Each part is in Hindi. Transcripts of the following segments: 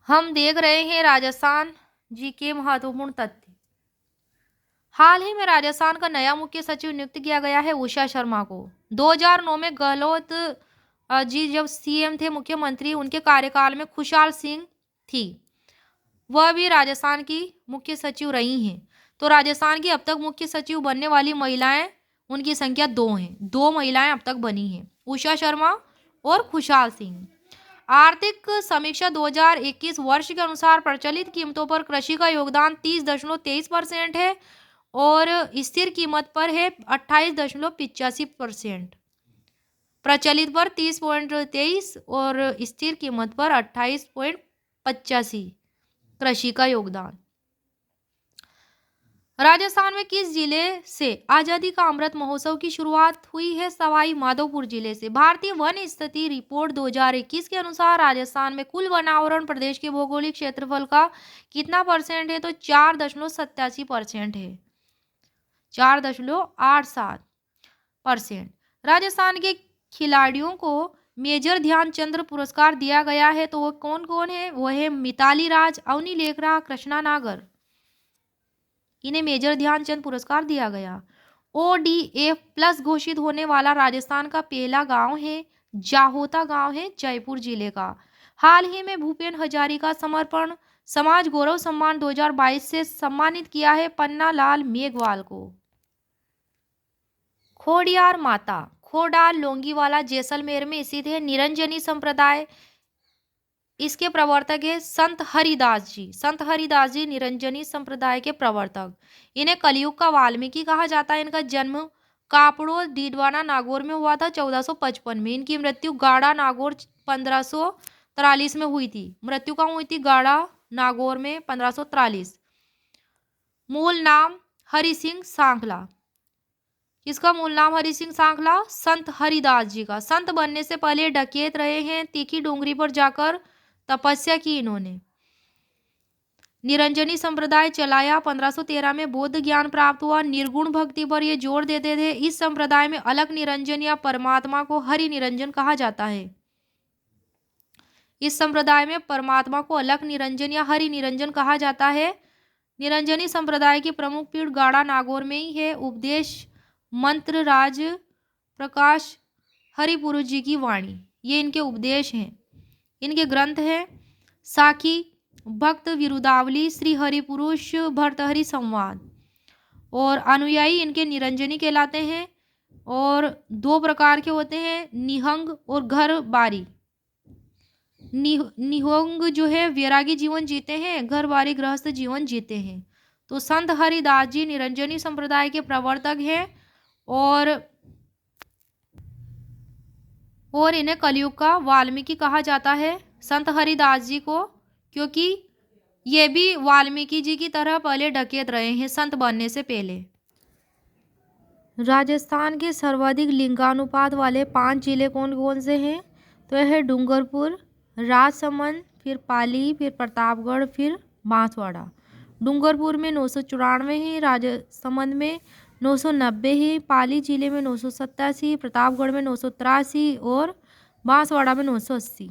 हम देख रहे हैं राजस्थान जी के महत्वपूर्ण तथ्य। हाल ही में राजस्थान का नया मुख्य सचिव नियुक्त किया गया है उषा शर्मा को। 2009 में गहलोत जी जब सीएम थे, मुख्यमंत्री, उनके कार्यकाल में खुशहाल सिंह थी, वह भी राजस्थान की मुख्य सचिव रही हैं। तो राजस्थान की अब तक मुख्य सचिव बनने वाली महिलाएं, उनकी संख्या 2 हैं। 2 महिलाएं अब तक बनी हैं, उषा शर्मा और खुशहाल सिंह। आर्थिक समीक्षा 2021 वर्ष के अनुसार प्रचलित कीमतों पर कृषि का योगदान 30.23% है और स्थिर कीमत पर है 28.85%। प्रचलित पर 30.23 और स्थिर कीमत पर 28.85 कृषि का योगदान। राजस्थान में किस जिले से आजादी का अमृत महोत्सव की शुरुआत हुई है? सवाई माधोपुर जिले से। भारतीय वन स्थिति रिपोर्ट 2021 के अनुसार राजस्थान में कुल वनावरण प्रदेश के भौगोलिक क्षेत्रफल का कितना परसेंट है? तो 4.87% है, 4.87%। राजस्थान के खिलाड़ियों को मेजर ध्यानचंद पुरस्कार दिया गया है, तो वो कौन कौन है? वो है मिताली राज, अवनी लेखरा, कृष्णा नागर। इन्हें मेजर ध्यानचंद पुरस्कार दिया गया। ओडीएफ प्लस घोषित होने वाला राजस्थान का पहला गांव है जाहोता, गांव है जयपुर जिले का। हाल ही में भूपेन हजारिका समर्पण समाज गौरव सम्मान 2022 से सम्मानित किया है पन्ना लाल मेघवाल को। खोडियार माता खोडाल लोंगीवाला जैसलमेर में स्थित है। निरंजनी संप्रदाय, इसके प्रवर्तक है संत हरिदास जी। संत हरिदास जी निरंजनी संप्रदाय के प्रवर्तक। इन्हें कलयुग का वाल्मीकि कहा जाता है। इनका जन्म कापड़ो डीडवाना नागौर में हुआ था 1455 में। इनकी मृत्यु गाड़ा नागौर 1543 में हुई थी। मृत्यु कहाँ हुई थी? गाड़ा नागौर में 1543। मूल नाम हरि सिंह सांखला। किसका मूल नाम? हरि सिंह सांखला, संत हरिदास जी का। संत बनने से पहले डकैत रहे हैं। तीखी डोंगरी पर जाकर तपस्या की इन्होंने। निरंजनी संप्रदाय चलाया। 1513 में बौद्ध ज्ञान प्राप्त हुआ। निर्गुण भक्ति पर ये जोर देते थे। इस संप्रदाय में अलग निरंजन या परमात्मा को हरि निरंजन कहा जाता है। इस संप्रदाय में परमात्मा को अलग निरंजन या हरि निरंजन कहा जाता है। निरंजनी संप्रदाय की प्रमुख पीठ गाड़ा नागौर में ही है। उपदेश मंत्र राज प्रकाश हरिपुरुष जी की वाणी, ये इनके उपदेश हैं। इनके ग्रंथ हैं साखी, भक्त विरुदावली, श्री हरिपुरुष, भर्तहरि संवाद। और अनुयायी इनके निरंजनी कहलाते हैं। और 2 प्रकार के होते हैं, निहंग और घर बारी। निहंग जो है वैरागी जीवन जीते हैं, घर बारी गृहस्थ जीवन जीते हैं। तो संत हरिदास जी निरंजनी संप्रदाय के प्रवर्तक हैं और इन्हें कलयुग का वाल्मीकि कहा जाता है, संत हरिदास जी को, क्योंकि ये भी वाल्मीकि जी की तरह पहले डकैत रहे हैं संत बनने से पहले। राजस्थान के सर्वाधिक लिंगानुपात वाले 5 जिले कौन कौन से हैं? तो यह है डूंगरपुर, राजसमंद, फिर पाली, फिर प्रतापगढ़, फिर बांसवाड़ा। डूंगरपुर में 994 है, राजसमंद में 990 है, पाली जिले में 987, प्रतापगढ़ में 983 और बांसवाड़ा में 980।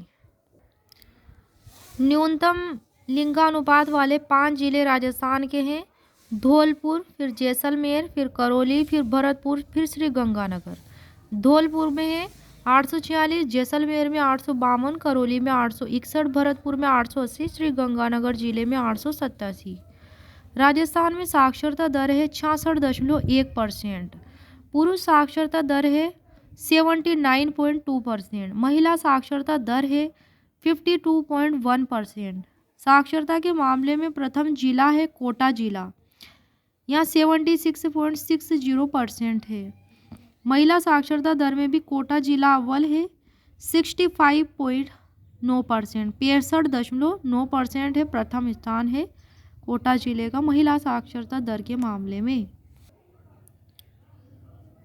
न्यूनतम लिंगानुपात वाले 5 जिले राजस्थान के हैं धौलपुर, फिर जैसलमेर, फिर करौली, फिर भरतपुर, फिर श्रीगंगानगर। धौलपुर में है 846, जैसलमेर में 852, करौली में 861, भरतपुर में 880, श्रीगंगानगर जिले में 887। राजस्थान में साक्षरता दर है 66.1%। पुरुष साक्षरता दर है 79.2%। महिला साक्षरता दर है 52.1%। साक्षरता के मामले में प्रथम जिला है कोटा जिला, यहाँ 76.60% है। महिला साक्षरता दर में भी कोटा जिला अव्वल है 65.9%, 65.9% है। प्रथम स्थान है कोटा जिले का महिला साक्षरता दर के मामले में।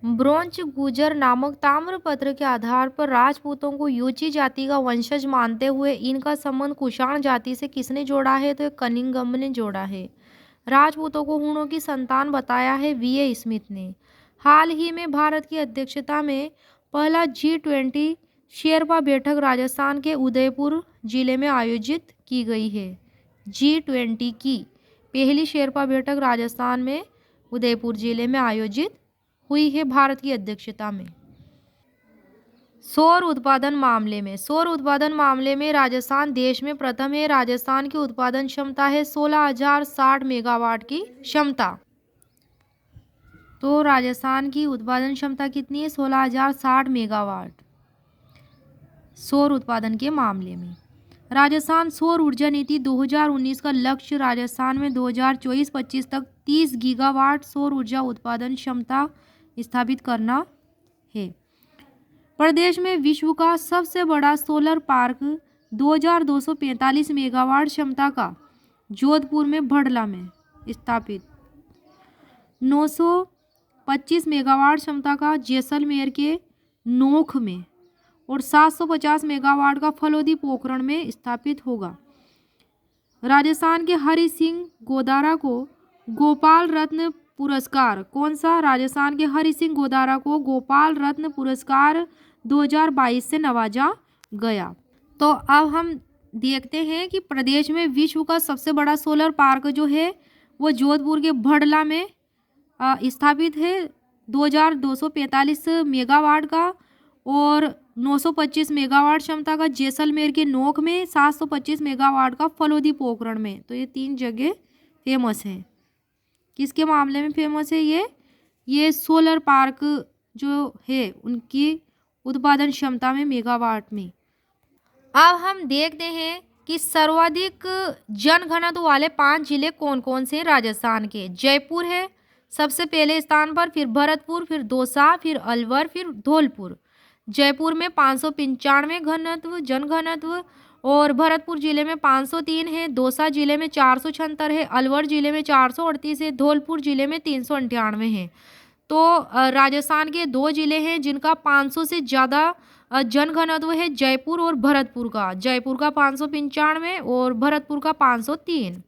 ब्रोंच गुजर नामक ताम्रपत्र के आधार पर राजपूतों को यूची जाति का वंशज मानते हुए इनका संबंध कुषाण जाति से किसने जोड़ा है? तो कनिंघम ने जोड़ा है। राजपूतों को हूणों की संतान बताया है वीए स्मिथ ने। हाल ही में भारत की अध्यक्षता में पहला G20 शेरपा बैठक राजस्थान के उदयपुर जिले में आयोजित की गई है। G20 की पहली शेरपा बैठक राजस्थान में उदयपुर जिले में आयोजित हुई है भारत की अध्यक्षता में। सौर उत्पादन मामले में राजस्थान देश में प्रथम है। राजस्थान की उत्पादन क्षमता है 16,060 मेगावाट की क्षमता। तो राजस्थान की उत्पादन क्षमता कितनी है? 16,060 मेगावाट सौर उत्पादन के मामले में। राजस्थान सौर ऊर्जा नीति 2019 का लक्ष्य राजस्थान में 2024-25 तक 30 गीगावाट सौर ऊर्जा उत्पादन क्षमता स्थापित करना है। प्रदेश में विश्व का सबसे बड़ा सोलर पार्क 2,245 मेगावाट क्षमता का जोधपुर में भड़ला में स्थापित, 925 मेगावाट क्षमता का जैसलमेर के नोख में और 750 मेगावाट का फलोदी पोखरण में स्थापित होगा। राजस्थान के हरि सिंह गोदारा को गोपाल रत्न पुरस्कार, कौन सा? राजस्थान के हरि सिंह गोदारा को गोपाल रत्न पुरस्कार 2022 से नवाजा गया। तो अब हम देखते हैं कि प्रदेश में विश्व का सबसे बड़ा सोलर पार्क जो है वो जोधपुर के भड़ला में स्थापित है, 2,245 मेगावाट का और 925 मेगावाट क्षमता का जैसलमेर के नोख में, 725 मेगावाट का फलोदी पोखरण में। तो ये 3 जगह फेमस है। किसके मामले में फेमस है? ये सोलर पार्क जो है उनकी उत्पादन क्षमता में, मेगावाट में। अब हम देखते हैं कि सर्वाधिक जनघनत्व वाले 5 जिले कौन कौन से हैं राजस्थान के। जयपुर है सबसे पहले स्थान पर, फिर भरतपुर, फिर दौसा, फिर अलवर, फिर धौलपुर। जयपुर में 595 जनघनत्व और भरतपुर जिले में 503 है, दौसा जिले में 476 है, अलवर जिले में 438 है, धौलपुर जिले में 398 है। तो राजस्थान के 2 जिले हैं जिनका 500 से ज़्यादा जनघनत्व है, जयपुर और भरतपुर का। जयपुर का 595 और भरतपुर का 503।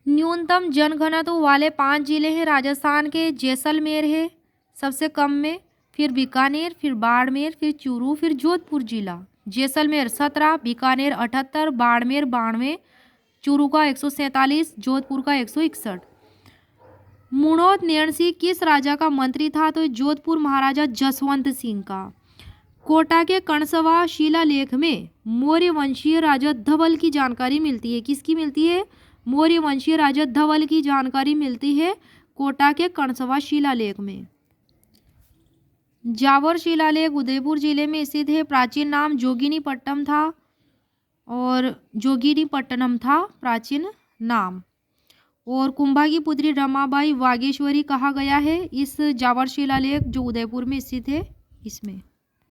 न्यूनतम जनघनत्व वाले 5 जिले हैं राजस्थान के। जैसलमेर है सबसे कम में, फिर बीकानेर, फिर बाड़मेर, फिर चूरू, फिर जोधपुर जिला। जैसलमेर 17, बीकानेर 78, बाड़मेर 92, चूरू का 147, जोधपुर का 161। मुणोत नैणसी किस राजा का मंत्री था? तो जोधपुर महाराजा जसवंत सिंह का। कोटा के कणसवा शिलालेख में मौर्य वंशीय राजा धवल की जानकारी मिलती है। किसकी मिलती है? मौर्य वंशीय राजा धवल की जानकारी मिलती है कोटा के कणसवा शिलालेख में। जावर शिलालेख उदयपुर जिले में स्थित है। प्राचीन नाम जोगिनीपट्टनम था और जोगिनीपट्टनम था प्राचीन नाम। और कुंभा की पुत्री रमाबाई वागेश्वरी कहा गया है इस जावर शिलालेख जो उदयपुर में स्थित है इसमें।